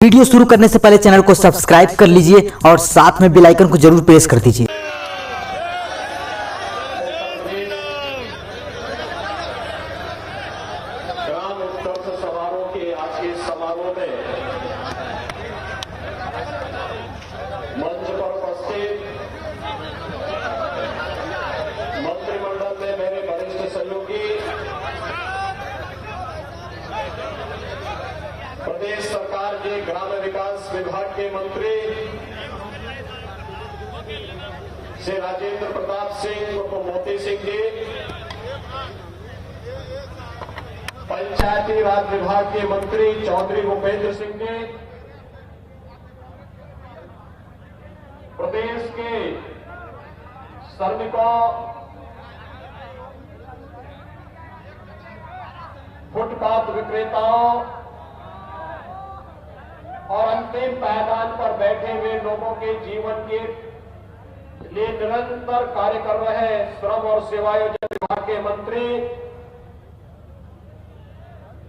Video शुरू करने से पहले चैनल को सब्सक्राइब कर लीजिए और साथ में बेल आइकन को जरूर प्रेस कर दीजिए। ग्राम उत्कर्ष समारोह के आज के समारोह में मंच पर उपस्थित मंत्रिमंडल में मेरे वरिष्ठ सहयोगी, प्रदेश सरकार के ग्राम विकास विभाग के मंत्री श्री राजेंद्र प्रताप सिंह उर्फ मोती सिंह जी, पंचायती राज विभाग के मंत्री चौधरी भूपेंद्र सिंह जी, प्रदेश के श्रमिकों, फुटपाथ विक्रेताओं और अंतिम पायदान पर बैठे हुए लोगों के जीवन के लिए निरंतर कार्य कर रहे श्रम और सेवायोजन विभाग के मंत्री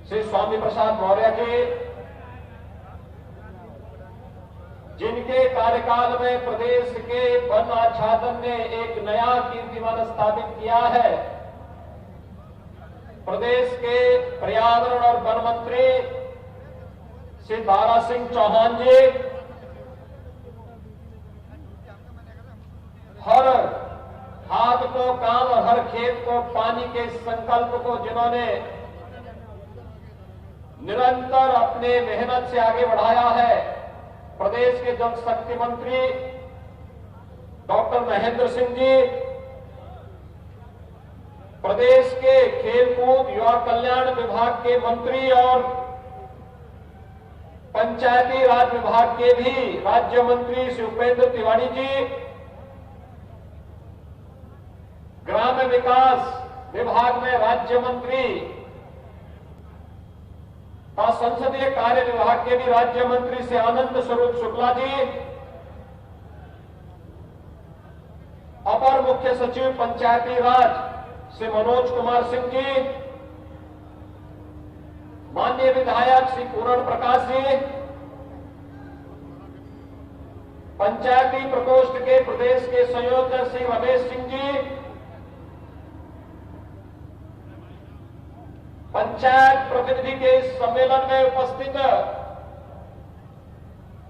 श्री स्वामी प्रसाद मौर्य जी, जिनके कार्यकाल में प्रदेश के वन आच्छादन ने एक नया कीर्तिमान स्थापित किया है, प्रदेश के पर्यावरण और वन मंत्री श्री दारा सिंह चौहान जी, हर हाथ को काम और हर खेत को पानी के संकल्प को जिन्होंने निरंतर अपने मेहनत से आगे बढ़ाया है, प्रदेश के जल शक्ति मंत्री डॉक्टर महेंद्र सिंह जी, प्रदेश के खेलकूद युवा कल्याण विभाग के मंत्री और पंचायती राज विभाग के भी राज्य मंत्री श्री उपेंद्र तिवारी जी, ग्राम विकास विभाग में राज्य मंत्री और संसदीय कार्य विभाग के भी राज्य मंत्री श्री आनंद स्वरूप शुक्ला जी, अपर मुख्य सचिव पंचायती राज श्री मनोज कुमार सिंह जी, माननीय विधायक श्री पूर्ण प्रकाश जी, पंचायती प्रकोष्ठ के प्रदेश के संयोजक श्री रमेश सिंह जी, पंचायत प्रतिनिधि के इस सम्मेलन में उपस्थित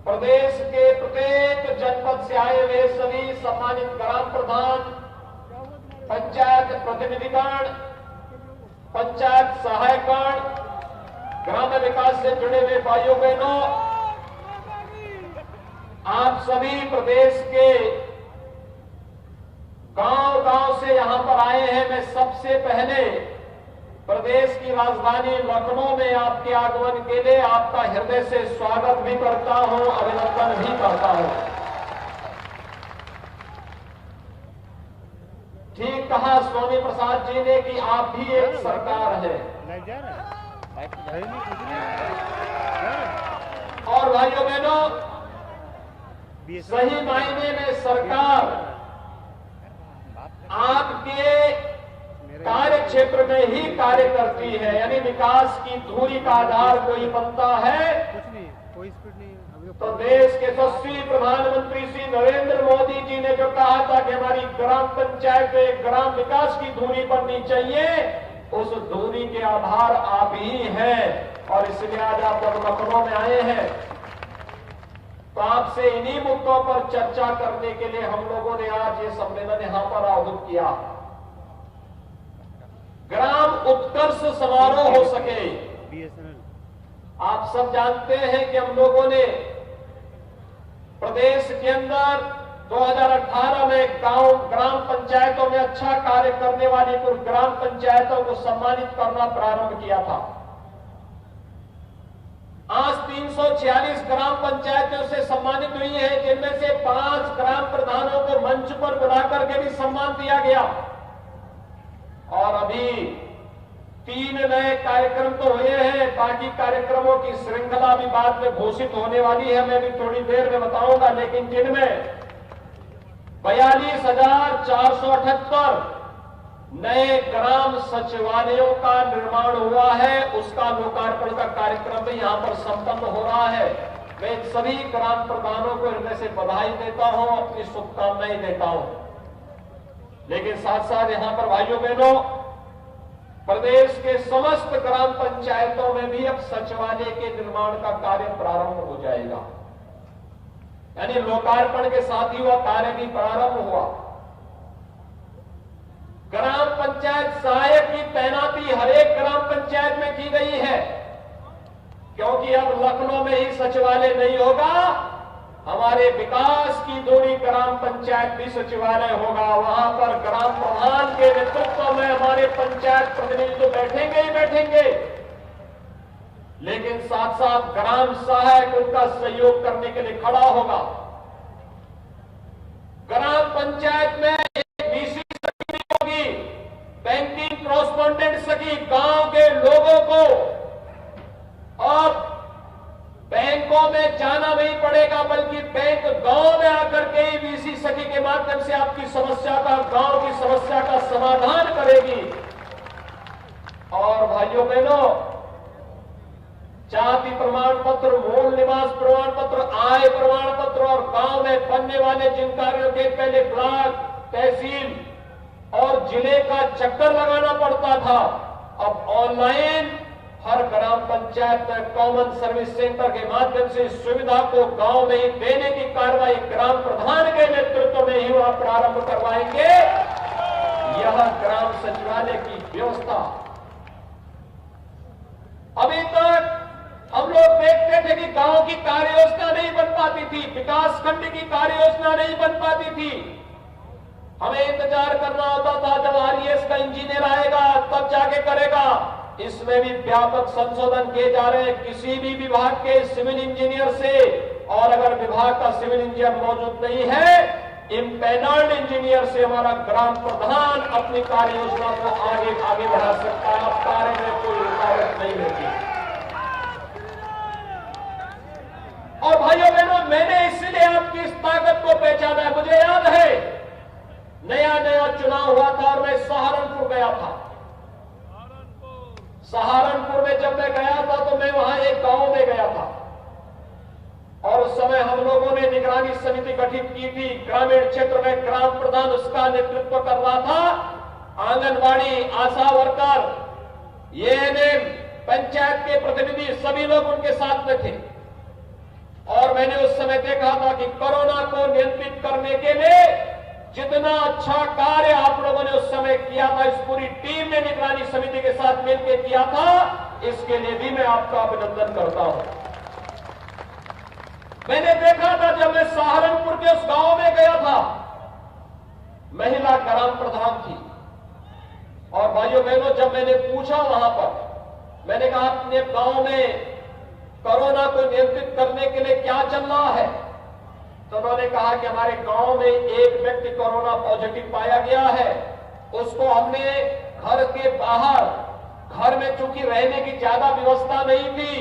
प्रदेश के प्रत्येक जनपद से आए हुए सभी सम्मानित ग्राम प्रधान, पंचायत प्रतिनिधिगण, पंचायत सहायकगण, ग्राम विकास से जुड़े हुए भाइयों बहनों, आप सभी प्रदेश के गांव-गांव से यहां पर आए हैं। मैं सबसे पहले प्रदेश की राजधानी लखनऊ में आपके आगमन के लिए आपका हृदय से स्वागत भी करता हूं, अभिनंदन भी करता हूं। ठीक कहा स्वामी प्रसाद जी ने कि आप भी एक सरकार है। और भाइयों बहनों, सही मायने में सरकार आपके कार्य क्षेत्र में ही कार्य करती है, यानी विकास की धुरी का आधार कोई बनता है तो देश के यशस्वी प्रधानमंत्री श्री नरेंद्र मोदी जी ने जो कहा था कि हमारी ग्राम पंचायत में ग्राम विकास की धुरी बननी चाहिए, उस धुरी के आधार आप ही हैं। और इसलिए आज आप जब लखनऊ में आए हैं तो आपसे इन्हीं मुद्दों पर चर्चा करने के लिए हम लोगों ने आज ये सम्मेलन यहां पर आयोजित किया। ग्राम उत्कर्ष समारोह हो सके। आप सब जानते हैं कि हम लोगों ने प्रदेश के अंदर 2018 में ग्राम पंचायतों में अच्छा कार्य करने वाली कुछ ग्राम पंचायतों को सम्मानित करना प्रारंभ किया था। आज 346 ग्राम पंचायतों से सम्मानित हुई है, जिनमें से 5 ग्राम प्रधानों को मंच पर बुलाकर के भी सम्मान दिया गया। और अभी 3 नए कार्यक्रम तो हुए हैं, बाकी कार्यक्रमों की श्रृंखला भी बाद में घोषित होने वाली है, मैं भी थोड़ी देर में बताऊंगा। लेकिन जिनमें 42,478 नए ग्राम सचिवालयों का निर्माण हुआ है, उसका लोकार्पण का कार्यक्रम भी यहां पर संपन्न हो रहा है। मैं इन सभी ग्राम प्रधानों को हृदय से बधाई देता हूं, अपनी शुभकामनाएं देता हूं। लेकिन साथ साथ यहां पर भाइयों बहनों, प्रदेश के समस्त ग्राम पंचायतों में भी अब सचिवालय के निर्माण का कार्य प्रारंभ हो जाएगा। यानी लोकार्पण के साथ ही वह कार्य भी प्रारंभ हुआ। ग्राम पंचायत सहायक की तैनाती हर एक ग्राम पंचायत में की गई है, क्योंकि अब लखनऊ में ही सचिवालय नहीं होगा, हमारे विकास की दूरी ग्राम पंचायत भी सचिवालय होगा। वहां पर ग्राम प्रधान के नेतृत्व में हमारे पंचायत प्रतिनिधि तो बैठेंगे ही बैठेंगे, लेकिन साथ साथ ग्राम सहायक उनका सहयोग करने के लिए खड़ा होगा। ग्राम पंचायत में एक वीसी सखी होगी, बैंकिंग कॉरेस्पॉन्डेंट सखी, गांव के लोगों को अब बैंकों में जाना नहीं पड़ेगा, बल्कि बैंक गांव में आकर के ही वीसी सखी के माध्यम से आपकी समस्या का, गांव की समस्या का समाधान करेगी। और भाइयों बहनों, जाति प्रमाण पत्र, मूल निवास प्रमाण पत्र, आय प्रमाण पत्र और गांव में बनने वाले जिन कार्यों के पहले ब्लॉक, तहसील और जिले का चक्कर लगाना पड़ता था, अब ऑनलाइन हर ग्राम पंचायत में कॉमन सर्विस सेंटर के माध्यम से इस सुविधा को गांव में ही देने की कार्रवाई ग्राम प्रधान के नेतृत्व में ही वह प्रारंभ करवाएंगे। यह ग्राम सचिवालय की व्यवस्था। अभी तक हम लोग देखते थे कि गांव की कार्य योजना नहीं बन पाती थी, विकास खंड की कार्य योजना नहीं बन पाती थी। हमें इंतजार करना होता था जब आरईएस का इंजीनियर आएगा तब जाके करेगा। इसमें भी व्यापक संशोधन किए जा रहे हैं। किसी भी विभाग के सिविल इंजीनियर से, और अगर विभाग का सिविल इंजीनियर मौजूद नहीं है, इम्पैनल्ड इंजीनियर से हमारा ग्राम प्रधान अपनी कार्य योजना को आगे बढ़ा सकता है। अब कार्य में कोई रुकावट नहीं होती। और भाइयों बहनों, मैंने इसलिए आपकी इस ताकत को पहचाना है। मुझे याद है नया चुनाव हुआ था और मैं सहारनपुर गया था। सहारनपुर में जब मैं गया था तो मैं वहां एक गांव में गया था, और उस समय हम लोगों ने निगरानी समिति गठित की थी। ग्रामीण क्षेत्र में ग्राम प्रधान उसका नेतृत्व कर रहा था, आंगनबाड़ी, आशा वर्कर, एएनएम, पंचायत के प्रतिनिधि, सभी लोग उनके साथ में थे। और मैंने उस समय देखा था कि कोरोना को नियंत्रित करने के लिए जितना अच्छा कार्य आप लोगों ने उस समय किया था, इस पूरी टीम ने निगरानी समिति के साथ मिलकर किया था, इसके लिए भी मैं आपका अभिनंदन करता हूं। मैंने देखा था जब मैं सहारनपुर के उस गांव में गया था, महिला ग्राम प्रधान थी। और भाइयों बहनों, जब मैंने पूछा वहां पर, मैंने कहा अपने गांव में कोरोना को नियंत्रित करने के लिए क्या चल रहा है, तो उन्होंने कहा कि हमारे गांव में एक व्यक्ति कोरोना पॉजिटिव पाया गया है। उसको हमने घर के बाहर, घर में चूंकि रहने की ज्यादा व्यवस्था नहीं थी,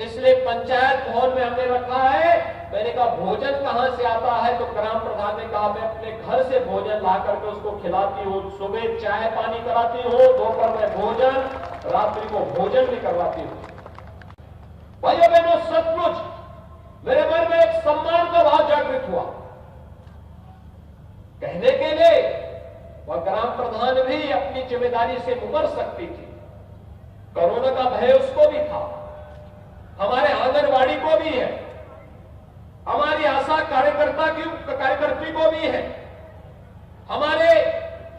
इसलिए पंचायत भवन में हमने रखा है। मैंने कहा भोजन कहां से आता है, तो ग्राम प्रधान ने कहा मैं अपने घर से भोजन ला करके उसको खिलाती हूँ। सुबह चाय पानी कराती हूँ, दोपहर में भोजन, रात्रि को भोजन भी करवाती हूँ। भाइयों बहनों, सचमुच मेरे मन में एक सम्मान का भाव जागृत हुआ। कहने के लिए वह ग्राम प्रधान भी अपनी जिम्मेदारी से उबर सकती थी। कोरोना का भय उसको भी था, हमारे आंगनबाड़ी को भी है, हमारी आशा कार्यकर्ती को भी है, हमारे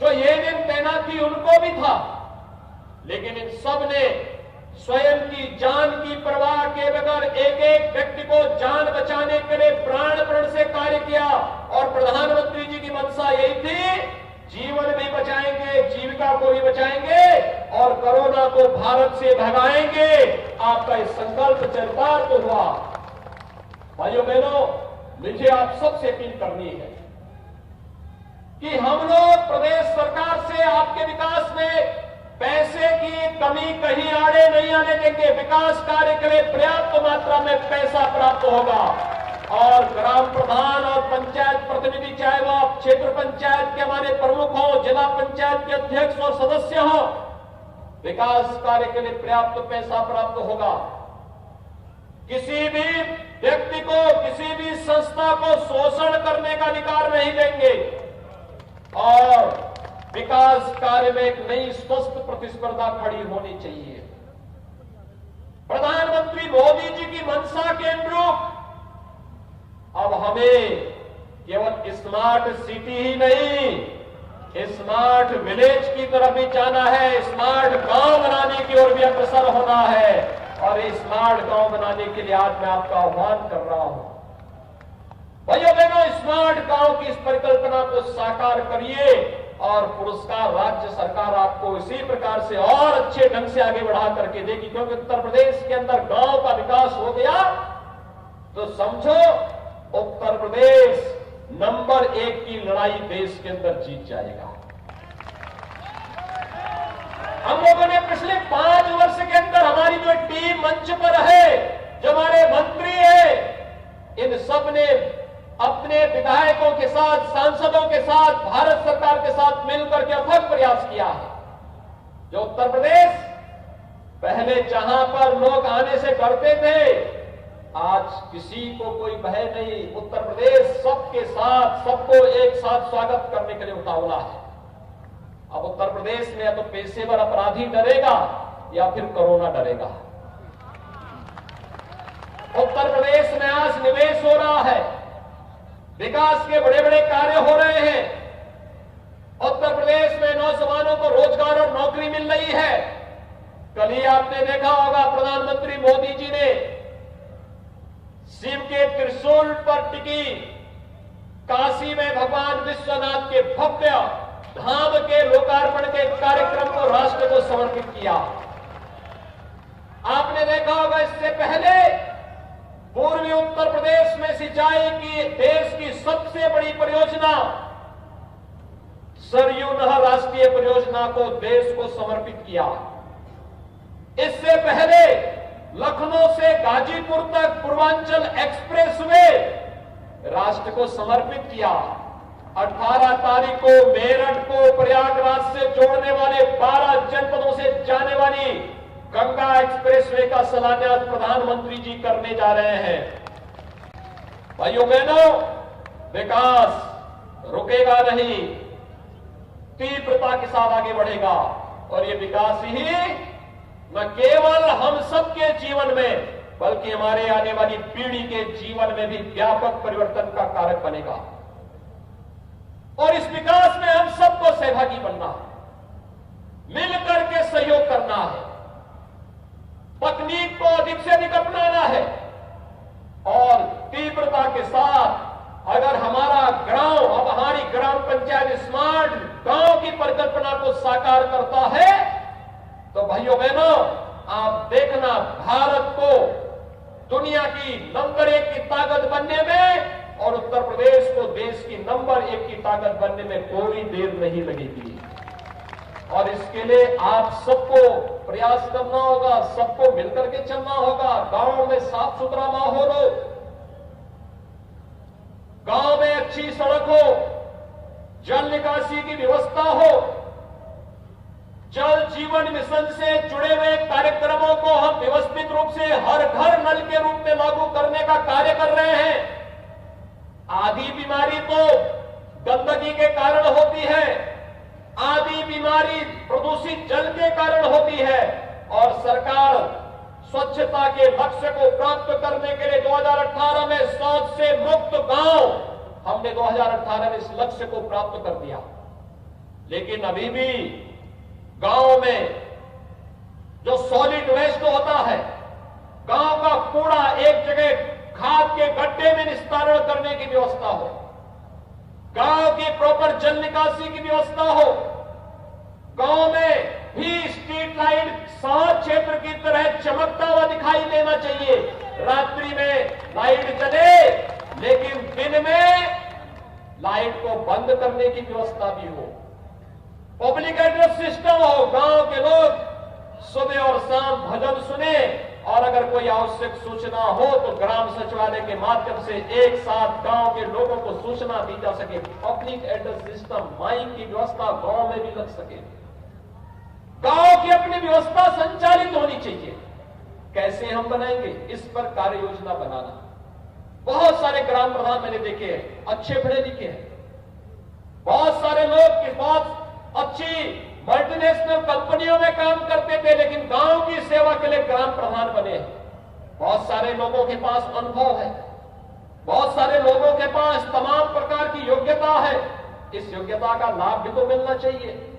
जो एएनएम तैनात थी उनको भी था। लेकिन इन सब ने स्वयं की जान की परवाह के बगैर एक एक व्यक्ति को जान बचाने के लिए प्राण से कार्य किया। और प्रधानमंत्री जी की मंशा यही थी, जीवन भी बचाएंगे, जीविका को भी बचाएंगे और कोरोना को भारत से भगाएंगे। आपका इस संकल्प चरितार्थ तो हुआ। भाइयों बहनों, मुझे आप सबसे अपील करनी है कि हम लोग प्रदेश सरकार से आपके विकास में पैसे की कमी कहीं आड़े नहीं आने देंगे। विकास कार्य के लिए पर्याप्त मात्रा में पैसा प्राप्त होगा और ग्राम प्रधान और पंचायत प्रतिनिधि, चाहे वो आप क्षेत्र पंचायत के हमारे प्रमुख हो, जिला पंचायत के अध्यक्ष और सदस्य हो, विकास कार्य के लिए पर्याप्त पैसा प्राप्त होगा। किसी भी व्यक्ति को, किसी भी संस्था को शोषण करने का अधिकार नहीं देंगे और विकास कार्य में एक नई स्वस्थ प्रतिस्पर्धा खड़ी होनी चाहिए। प्रधानमंत्री मोदी जी की मंशा के अनुरूप अब हमें केवल स्मार्ट सिटी ही नहीं, स्मार्ट विलेज की तरफ भी जाना है, स्मार्ट गांव बनाने की ओर भी अग्रसर होना है। और इस स्मार्ट गांव बनाने के लिए आज मैं आपका आह्वान कर रहा हूं। भाइयों बहनों, स्मार्ट गांव की इस परिकल्पना को साकार करिए और पुरस्कार राज्य सरकार आपको इसी प्रकार से और अच्छे ढंग से आगे बढ़ा करके देगी। क्योंकि उत्तर प्रदेश के अंदर गांव का विकास हो गया तो समझो उत्तर प्रदेश नंबर 1 की लड़ाई देश के अंदर जीत जाएगा। हम लोगों ने पिछले 5 वर्ष के अंदर हमारी जो टीम मंच पर है, जो हमारे मंत्री है, इन सब ने अपने विधायकों के साथ, सांसदों के साथ, भारत सरकार के साथ मिलकर के अथक प्रयास किया है। जो उत्तर प्रदेश पहले जहां पर लोग आने से डरते थे, आज किसी को कोई भय नहीं। उत्तर प्रदेश सबके साथ, सबको एक साथ स्वागत करने के लिए उतावला है। अब उत्तर प्रदेश में या तो पेशेवर अपराधी डरेगा या फिर कोरोना डरेगा। उत्तर प्रदेश में आज निवेश हो रहा है, विकास के बड़े बड़े कार्य हो रहे हैं। उत्तर प्रदेश में नौजवानों को रोजगार और नौकरी मिल रही है। कल ही आपने देखा होगा प्रधानमंत्री मोदी जी ने शिव के त्रिशूल पर टिकी काशी में भगवान विश्वनाथ के भव्य धाम के लोकार्पण के कार्यक्रम को राष्ट्र को समर्पित किया। आपने देखा होगा इससे पहले पूर्वी उत्तर प्रदेश में सिंचाई की देश की सबसे बड़ी परियोजना सरयू नहर राष्ट्रीय परियोजना को देश को समर्पित किया। इससे पहले लखनऊ से गाजीपुर तक पूर्वांचल एक्सप्रेसवे राष्ट्र को समर्पित किया। 18 तारीख को मेरठ को प्रयागराज से जोड़ने वाले 12 जनपदों से जाने वाली गंगा एक्सप्रेसवे का शिलान्यास प्रधानमंत्री जी करने जा रहे हैं। भाइयों बहनों, विकास रुकेगा नहीं, तीव्रता के साथ आगे बढ़ेगा और ये विकास ही न केवल हम सबके जीवन में बल्कि हमारे आने वाली पीढ़ी के जीवन में भी व्यापक परिवर्तन का कारक बनेगा। और इस विकास में हम सबको सहभागी बनना है, मिलकर के सहयोग करना है, तकनीक को अधिक से अधिक अपनाना है और तीव्रता के साथ अगर हमारा गांव, अब हमारी ग्राम पंचायत स्मार्ट गांव की परिकल्पना को साकार करता है तो भाइयों बहनों, आप देखना भारत को दुनिया की नंबर 1 की ताकत बनने में और उत्तर प्रदेश को देश की नंबर 1 की ताकत बनने में कोई देर नहीं लगेगी। और इसके लिए आप सबको प्रयास करना होगा, सबको मिलकर के चलना होगा। गांव में साफ सुथरा माहौल हो, गांव में अच्छी सड़क हो, जल निकासी की व्यवस्था हो, जल जीवन मिशन से जुड़े हुए कार्यक्रमों को हम व्यवस्थित रूप से हर घर नल के रूप में लागू करने का कार्य कर रहे हैं। आधी बीमारी तो गंदगी के कारण होती है, आधी बीमारी प्रदूषित जल के कारण होती है और सरकार स्वच्छता के लक्ष्य को प्राप्त करने के लिए 2018 में शौच से मुक्त गांव, हमने 2018 में इस लक्ष्य को प्राप्त कर दिया। लेकिन अभी भी गांव में जो सॉलिड वेस्ट होता है, गांव का कूड़ा एक जगह खाद के गड्ढे में निस्तारण करने की व्यवस्था हो, गांव की प्रॉपर जल निकासी की व्यवस्था हो, गांव में भी स्ट्रीट लाइट शहर क्षेत्र की तरह चमकता हुआ दिखाई देना चाहिए। रात्रि में लाइट जले लेकिन दिन में लाइट को बंद करने की व्यवस्था भी हो, पब्लिक एड्रेस सिस्टम हो, गांव के लोग सुबह और शाम भजन सुने और अगर कोई आवश्यक सूचना हो तो ग्राम सचिवालय के माध्यम से एक साथ गांव के लोगों को सूचना दी जा सके। पब्लिक एड्रेस सिस्टम, माइक की व्यवस्था गांव में भी लग सके, गांव की अपनी व्यवस्था संचालित होनी चाहिए। कैसे हम बनाएंगे, इस पर कार्य योजना बनाना। बहुत सारे ग्राम प्रधान मैंने देखे हैं, अच्छे पढ़े लिखे हैं, बहुत सारे लोग की बहुत अच्छी मल्टीनेशनल कंपनियों में काम करते थे, लेकिन गांव की सेवा के लिए ग्राम प्रधान बने हैं। बहुत सारे लोगों के पास अनुभव है, बहुत सारे लोगों के पास तमाम प्रकार की योग्यता है। इस योग्यता का लाभ भी तो मिलना चाहिए।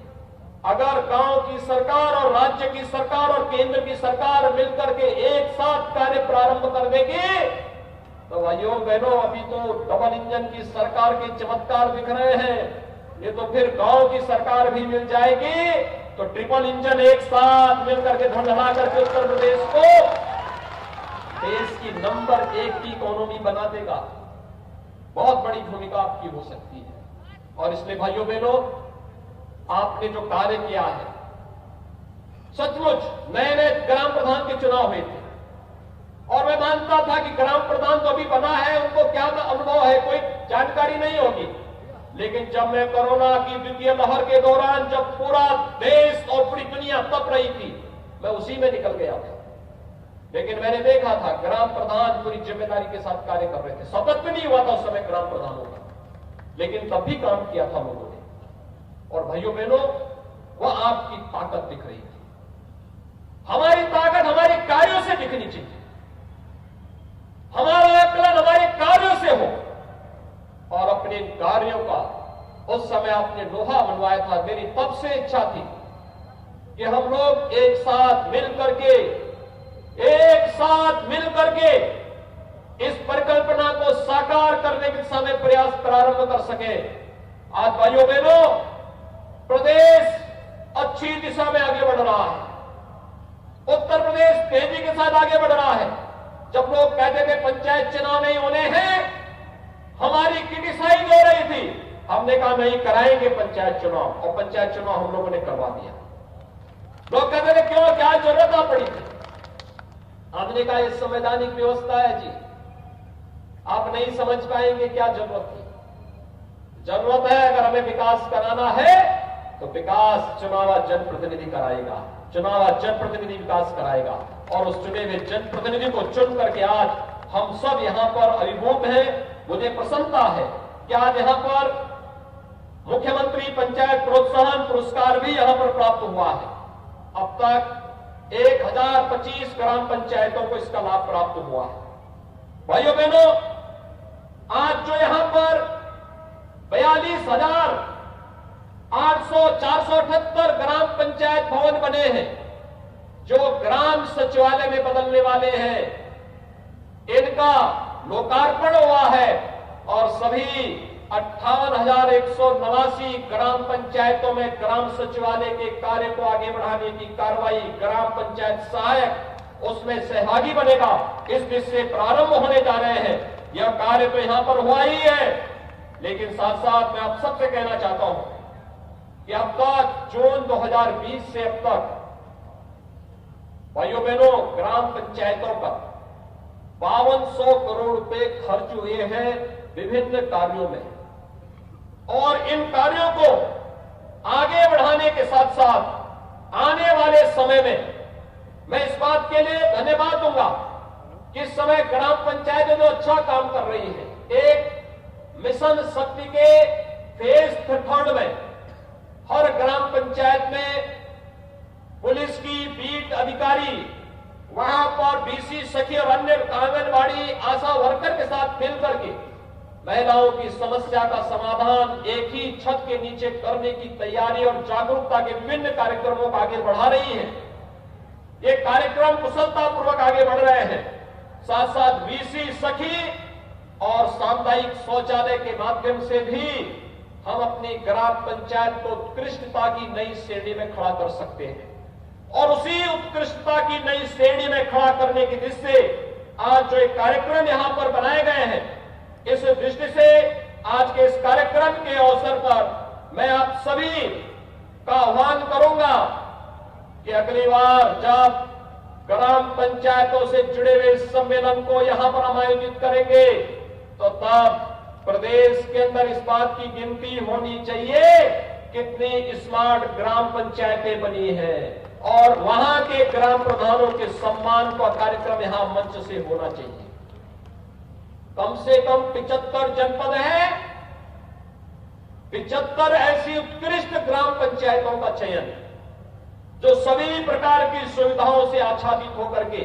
अगर गांव की सरकार और राज्य की सरकार और केंद्र की सरकार मिलकर के एक साथ कार्य प्रारंभ कर देगी, तो भाइयों बहनों, अभी तो डबल इंजन की सरकार के चमत्कार दिख रहे हैं, ये तो फिर गांव की सरकार भी मिल जाएगी तो ट्रिपल इंजन एक साथ मिलकर के धड़धड़ा करके उत्तर प्रदेश को देश की नंबर 1 की इकोनॉमी बना देगा। बहुत बड़ी भूमिका आपकी हो सकती है। और इसलिए भाइयों बहनों, आपने जो कार्य किया है, सचमुच नए नए ग्राम प्रधान के चुनाव हुए थे और मैं मानता था कि ग्राम प्रधान तो अभी बना है, उनको क्या अनुभव है, कोई जानकारी नहीं होगी। लेकिन जब मैं कोरोना की द्वितीय लहर के दौरान, जब पूरा देश और पूरी दुनिया तप रही थी, मैं उसी में निकल गया था। लेकिन मैंने देखा था ग्राम प्रधान पूरी जिम्मेदारी के साथ कार्य कर रहे थे। शपथ भी नहीं हुआ था उस समय ग्राम प्रधानों का, लेकिन तब भी काम किया था लोगों ने। और भाइयों बहनों, वह आपकी ताकत दिख रही थी। हमारी ताकत हमारे कार्यों से दिखनी चाहिए, हमारा आकलन हमारे कार्यों से हो। और अपने कार्यों का उस समय आपने लोहा मनवाया था। मेरी तब से इच्छा थी कि हम लोग एक साथ मिलकर के इस परिकल्पना को साकार करने की दिशा में प्रयास प्रारंभ कर सके। आज भाइयों बहनों, प्रदेश अच्छी दिशा में आगे बढ़ रहा है। उत्तर प्रदेश तेजी के साथ आगे बढ़ रहा है। जब लोग कहते थे पंचायत चुनाव नहीं होने हैं, हमारी क्रिटिसाइज हो रही थी, हमने कहा नहीं कराएंगे पंचायत चुनाव, और पंचायत चुनाव हम लोगों ने करवा दिया। लोग कहते थे क्यों, क्या जरूरत आ पड़ी थी? हमने कहा ये संवैधानिक व्यवस्था है जी, आप नहीं समझ पाएंगे क्या जरूरत थी। जरूरत है, अगर हमें विकास कराना है तो विकास चुनावा जनप्रतिनिधि कराएगा, चुनावा जनप्रतिनिधि विकास कराएगा। और उस चुने हुए जनप्रतिनिधि को चुन करके आज हम सब यहां पर अभिभूत हैं। मुझे प्रसन्नता है कि आज यहां पर मुख्यमंत्री पंचायत प्रोत्साहन पुरस्कार भी यहां पर प्राप्त हुआ है। अब तक 1025 ग्राम पंचायतों को इसका लाभ प्राप्त हुआ है। भाइयों बहनों, आज जो यहां पर 42,478 ग्राम पंचायत भवन बने हैं, जो ग्राम सचिवालय में बदलने वाले हैं, इनका लोकार्पण हुआ है। और सभी 58,189 ग्राम पंचायतों में ग्राम सचिवालय के कार्य को आगे बढ़ाने की कार्रवाई ग्राम पंचायत सहायक उसमें सहभागी बनेगा, इस दिशा से प्रारंभ होने जा रहे हैं। यह कार्य तो यहां पर हुआ ही है, लेकिन साथ साथ मैं आप सबसे कहना चाहता हूं कि अब तक जून 2020 से अब तक भाइयों बहनों, ग्राम पंचायतों पर 5200 करोड़ रुपए खर्च हुए हैं विभिन्न कार्यों में। और इन कार्यों को आगे बढ़ाने के साथ साथ आने वाले समय में मैं इस बात के लिए धन्यवाद दूंगा कि इस समय ग्राम पंचायतें जो अच्छा काम कर रही हैं। एक मिशन शक्ति के फेज 3 में हर ग्राम पंचायत में पुलिस की बीट अधिकारी वहां पर बीसी सखी और अन्य आंगनबाड़ी आशा वर्कर के साथ मिलकर के महिलाओं की समस्या का समाधान एक ही छत के नीचे करने की तैयारी और जागरूकता के विभिन्न कार्यक्रमों को आगे बढ़ा रही है। ये कार्यक्रम कुशलतापूर्वक आगे बढ़ रहे हैं। साथ साथ बीसी सखी और सामुदायिक शौचालय के माध्यम से भी हम अपनी ग्राम पंचायत को उत्कृष्टता की नई श्रेणी में खड़ा कर सकते हैं। और उसी उत्कृष्टता की नई श्रेणी में खड़ा करने की दृष्टि से आज जो एक कार्यक्रम यहां पर बनाए गए हैं, इस दृष्टि से आज के इस कार्यक्रम के अवसर पर मैं आप सभी का आह्वान करूंगा कि अगली बार जब ग्राम पंचायतों से जुड़े हुए इस सम्मेलन को यहां पर हम आयोजित करेंगे, तो तब प्रदेश के अंदर इस बात की गिनती होनी चाहिए कितनी स्मार्ट ग्राम पंचायतें बनी हैं और वहां के ग्राम प्रधानों के सम्मान का कार्यक्रम यहां मंच से होना चाहिए। कम से कम 75 जनपद है, 75 ऐसी उत्कृष्ट ग्राम पंचायतों का चयन जो सभी प्रकार की सुविधाओं से आच्छादित होकर के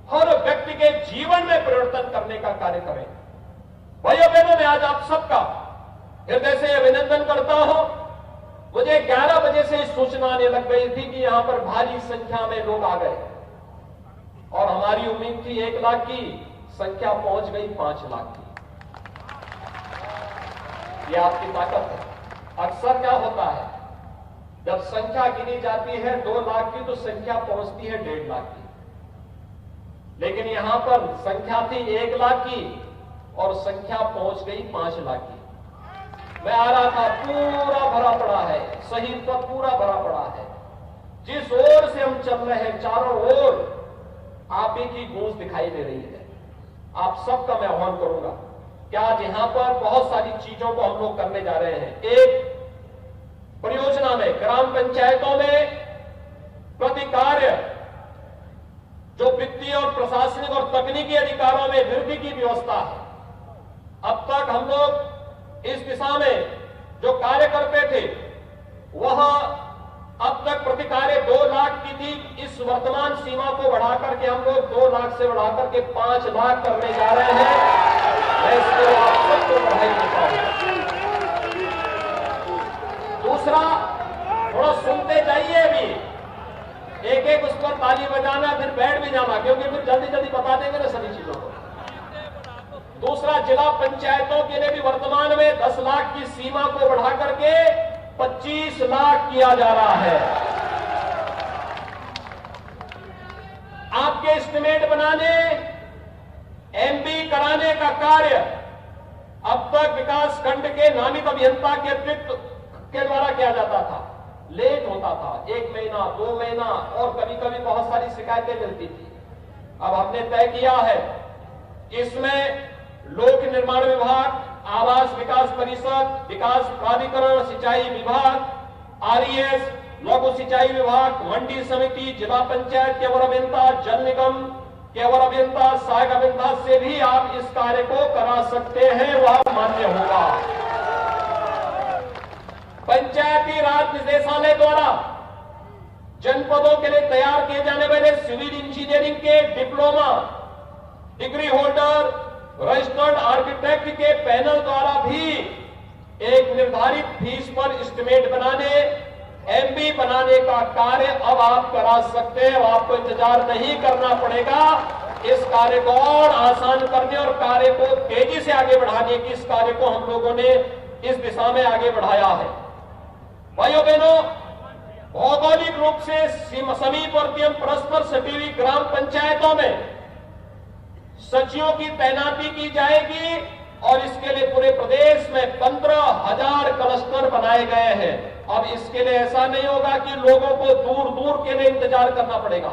हर व्यक्ति के जीवन में परिवर्तन करने का कार्य करें। भाइयों बहनों, मैं आज आप सबका हृदय से अभिनंदन करता हूं। मुझे 11 बजे से सूचना आने लग गई थी कि यहां पर भारी संख्या में लोग आ गए और हमारी उम्मीद थी 1 लाख की, संख्या पहुंच गई 5 लाख की। यह आपकी ताकत है। अक्सर क्या होता है, जब संख्या गिनी जाती है 2 लाख की तो संख्या पहुंचती है 1.5 लाख की, लेकिन यहां पर संख्या थी 1 लाख की और संख्या पहुंच गई 5 लाख की। मैं आ रहा था, पूरा भरा पड़ा है, सही पर पूरा भरा पड़ा है। जिस ओर से हम चल रहे हैं चारों ओर आप ही की गूंज दिखाई दे रही है। आप सबका मैं आह्वान करूंगा कि आज यहां पर बहुत सारी चीजों को हम लोग करने जा रहे हैं। एक परियोजना में ग्राम पंचायतों में प्रति कार्य जो वित्तीय और प्रशासनिक और तकनीकी अधिकारों में वृद्धि की व्यवस्था है। अब तक हम लोग इस दिशा में जो कार्य करते थे वह अब तक प्रति कार्य 2 लाख की थी। इस वर्तमान सीमा को बढ़ाकर के हम लोग 2 लाख से बढ़ाकर के 5 लाख करने जा रहे हैं। मैं इसको आप सबको बधाई देता हूं। दूसरा, थोड़ा सुनते जाइए, भी एक उस पर ताली बजाना, फिर बैठ भी जाना, क्योंकि फिर जल्दी जल्दी बता देंगे ना सभी चीजों को। दूसरा, जिला पंचायतों के लिए भी वर्तमान में 10 लाख की सीमा को बढ़ा करके 25 लाख किया जा रहा है। आपके एस्टिमेट बनाने, एमबी कराने का कार्य अब तक विकास खंड के नामित अभियंता के नेतृत्व के द्वारा किया जाता था। लेट होता था, 1 महीना 2 महीना और कभी कभी बहुत सारी शिकायतें मिलती थी। अब हमने तय किया है इसमें लोक निर्माण विभाग, आवास विकास परिषद, विकास प्राधिकरण, सिंचाई विभाग, आरईएस, लघु सिंचाई विभाग, मंडी समिति, जिला पंचायत के अवर अभियंता, जल निगम के अवर अभियंता, सहायक अभियंता से भी आप इस कार्य को करा सकते हैं, वह मान्य होगा। पंचायती राज निदेशालय द्वारा जनपदों के लिए तैयार किए जाने वाले सिविल इंजीनियरिंग के diploma degree holder, registered architect के पैनल द्वारा भी एक निर्धारित फीस पर एस्टिमेट बनाने, एमबी बनाने का कार्य अब आप करा सकते हैं। आपको इंतजार नहीं करना पड़ेगा। इस कार्य को और आसान करने और कार्य को तेजी से आगे बढ़ाने की इस कार्य को हम लोगों ने इस दिशा में आगे बढ़ाया है। भाइयों बहनों, भौगोलिक रूप से समीपवर्ती एवं परस्पर सटी हुई ग्राम पंचायतों में सचिवों की तैनाती की जाएगी और इसके लिए पूरे प्रदेश में 15,000 क्लस्टर बनाए गए हैं। अब इसके लिए ऐसा नहीं होगा कि लोगों को दूर दूर के लिए इंतजार करना पड़ेगा।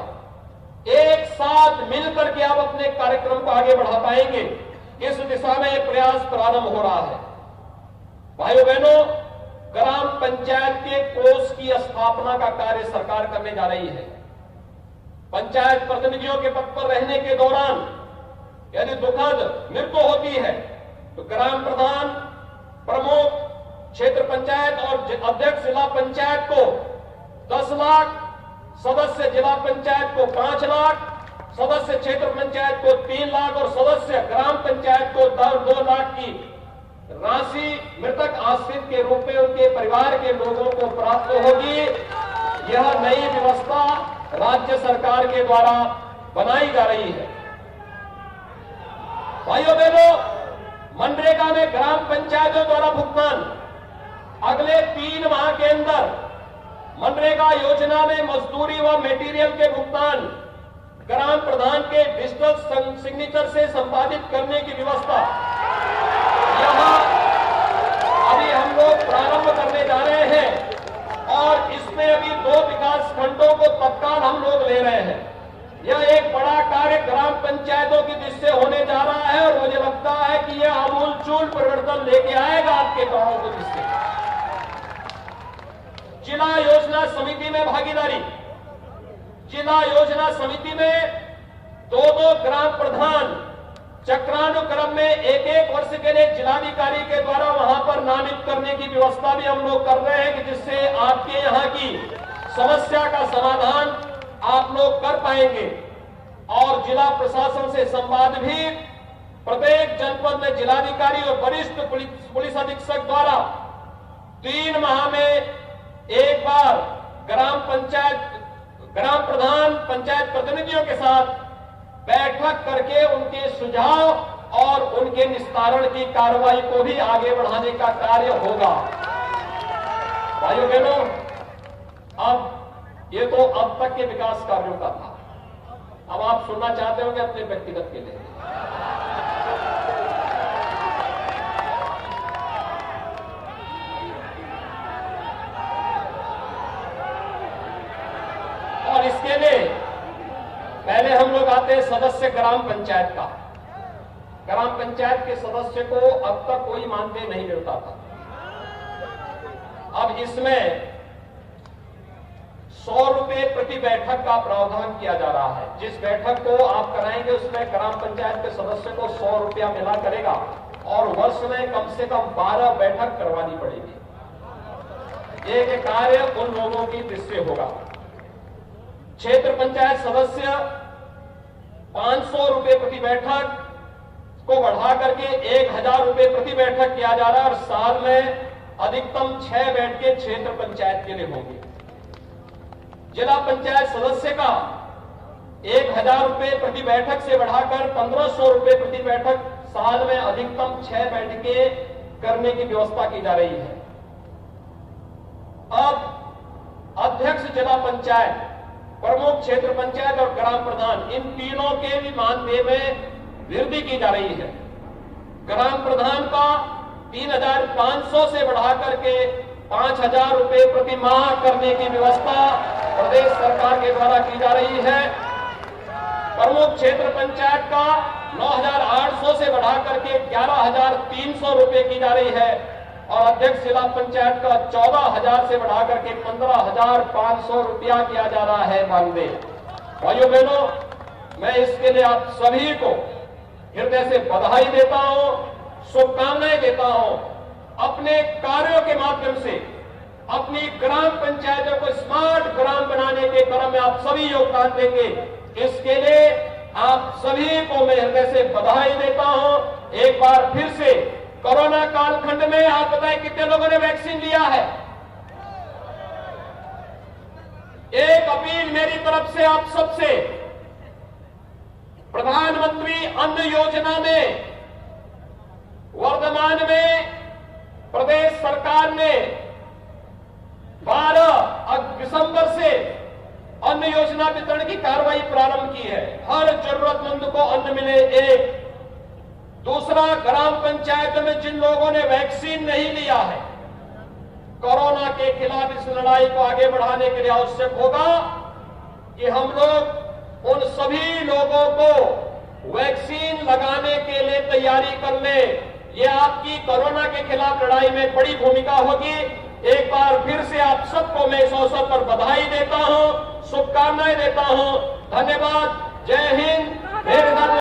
एक साथ मिलकर के आप अपने कार्यक्रम को आगे बढ़ा पाएंगे। इस दिशा में प्रयास प्रारंभ हो रहा है। भाइयों बहनों, ग्राम पंचायत के कोष की स्थापना का कार्य सरकार करने जा रही है। पंचायत प्रतिनिधियों के पद पर रहने के दौरान यदि दुखद मृत्यु होती है तो ग्राम प्रधान, प्रमुख, क्षेत्र पंचायत और अध्यक्ष जिला पंचायत को 10 लाख, सदस्य जिला पंचायत को 5 लाख, सदस्य क्षेत्र पंचायत को 3 लाख और सदस्य ग्राम पंचायत को 2 लाख की राशि मृतक आश्रित के रूप में उनके परिवार के लोगों को प्राप्त होगी। यह नई व्यवस्था राज्य सरकार के द्वारा बनाई जा रही है। भाइयों बहनों, मनरेगा में ग्राम पंचायतों द्वारा भुगतान अगले 3 माह के अंदर मनरेगा योजना में मजदूरी व मटेरियल के भुगतान ग्राम प्रधान के डिजिटल सिग्नेचर से संपादित करने की व्यवस्था यहां अभी हम लोग प्रारंभ करने जा रहे हैं और इसमें अभी 2 विकास खंडों को तत्काल हम लोग ले रहे हैं। यह एक बड़ा कार्य ग्राम पंचायतों की दृष्टि से होने जा रहा है और मुझे लगता है कि यह आमूलचूल परिवर्तन लेके आएगा आपके गांवों को दृष्टि। जिला योजना समिति में भागीदारी, जिला योजना समिति में 2-2 ग्राम प्रधान चक्रानुक्रम में 1-1 वर्ष के लिए जिलाधिकारी के द्वारा वहां पर नामित करने की व्यवस्था भी हम लोग कर रहे हैं कि जिससे आपके यहाँ की समस्या का समाधान आप लोग कर पाएंगे। और जिला प्रशासन से संवाद भी प्रत्येक जनपद में जिलाधिकारी और वरिष्ठ पुलिस अधीक्षक द्वारा 3 माह में एक बार ग्राम प्रधान पंचायत प्रतिनिधियों के साथ बैठक करके उनके सुझाव और उनके निस्तारण की कार्रवाई को भी आगे बढ़ाने का कार्य होगा। भाइयों बहनों, अब ये तो अब तक के विकास कार्यों का था। अब आप सुनना चाहते होंगे अपने व्यक्तिगत के लिए। और इसके लिए पहले हम लोग आते हैं सदस्य ग्राम पंचायत का। ग्राम पंचायत के सदस्य को अब तक कोई मानदेय नहीं मिलता था। अब इसमें 100 रुपए प्रति बैठक का प्रावधान किया जा रहा है। जिस बैठक को आप कराएंगे उसमें ग्राम पंचायत के सदस्य को 100 रुपया मिला करेगा और वर्ष में कम से कम 12 बैठक करवानी पड़ेगी। एक कार्य उन लोगों की दृष्टि होगा। क्षेत्र पंचायत सदस्य 500 रुपए प्रति बैठक को बढ़ा करके 1000 रुपए प्रति बैठक किया जा रहा है और साल में अधिकतम 6 बैठकें क्षेत्र पंचायत के लिए होंगी। जिला पंचायत सदस्य का 1000 रुपए प्रति बैठक से बढ़ाकर 1500 रुपए प्रति बैठक, साल में अधिकतम 6 बैठकें करने की व्यवस्था की जा रही है। अब अध्यक्ष जिला पंचायत, प्रमुख क्षेत्र पंचायत और ग्राम प्रधान, इन तीनों के भी मानदेय में वृद्धि की जा रही है। ग्राम प्रधान का 3500 से बढ़ाकर के 5000 रुपए प्रति माह करने की व्यवस्था प्रदेश सरकार के द्वारा की जा रही है। प्रमुख क्षेत्र पंचायत का 9800 से बढ़ाकर के 11300 रुपए की जा रही है और अध्यक्ष जिला पंचायत का 14000 से बढ़ाकर के 15500 रुपया किया जा रहा है मानदेय। भाइयों बहनों, मैं इसके लिए आप सभी को हृदय से बधाई देता हूं, शुभकामनाएं देता हूं। अपने कार्यों के माध्यम से अपनी ग्राम पंचायतों को स्मार्ट ग्राम बनाने के क्रम में आप सभी योगदान देंगे। इसके लिए आप सभी को मैं हृदय से बधाई देता हूं। एक बार फिर से कोरोना कालखंड में आप बताएं कितने लोगों ने वैक्सीन लिया है। एक अपील मेरी तरफ से आप सबसे, प्रधानमंत्री अन्न योजना में वर्तमान में प्रदेश सरकार ने 12 दिसंबर से अन्न योजना वितरण की कार्रवाई प्रारंभ की है। हर जरूरतमंद को अन्न मिले, एक। दूसरा, ग्राम पंचायत में जिन लोगों ने वैक्सीन नहीं लिया है, कोरोना के खिलाफ इस लड़ाई को आगे बढ़ाने के लिए आवश्यक होगा कि हम लोग उन सभी लोगों को वैक्सीन लगाने के लिए तैयारी कर लें। यह आपकी कोरोना के खिलाफ लड़ाई में बड़ी भूमिका होगी। एक बार फिर से आप सबको मैं इस अवसर पर बधाई देता हूं, शुभकामनाएं देता हूं। धन्यवाद। जय हिंद। मेरे